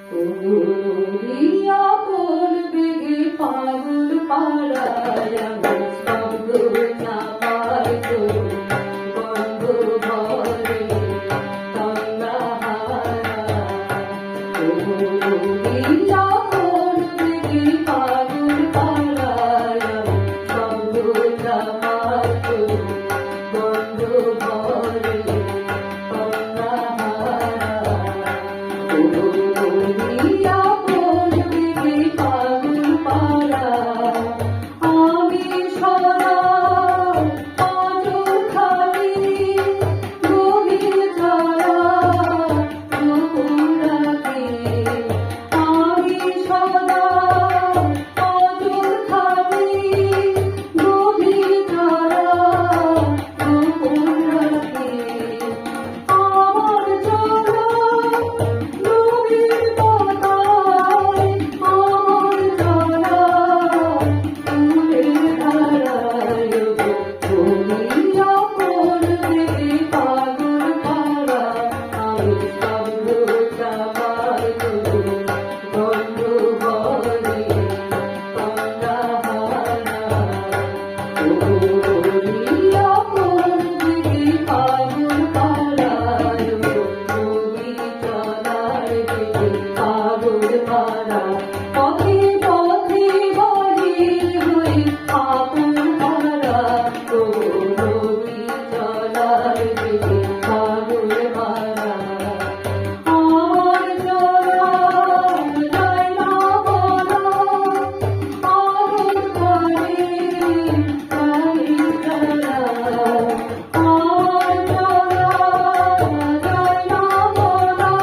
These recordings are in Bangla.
উড়িয়া পড়বে গে ফাগুন পাড়ায় আমার শব্দ না পাই তো বন্ধ ঘরে তন্দ্রাহারা উড়িয়া পড়বে গে ফাগুন পাড়ায় আমার শব্দ না পাই তো বন্ধ ঘরে উড়িয়া পড়বে গে ফাগুন পাড়ায় আমি সদা আঁচল খানি গভীর ছায়া দুপুর রাতে আমি সদা আঁচল খানি গভীর ছায়া দুপুর রাতে আমার চলা পথে পথে বাড়ি হয়ে আপন হারা নদী চলার দিকে ফাগুন মারা আমার চলা যায় না বলা আগুন করে তাই চলা আমার চলা যায় না বলা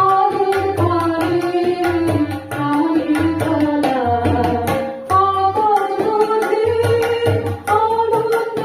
আগুন করে আনন্দ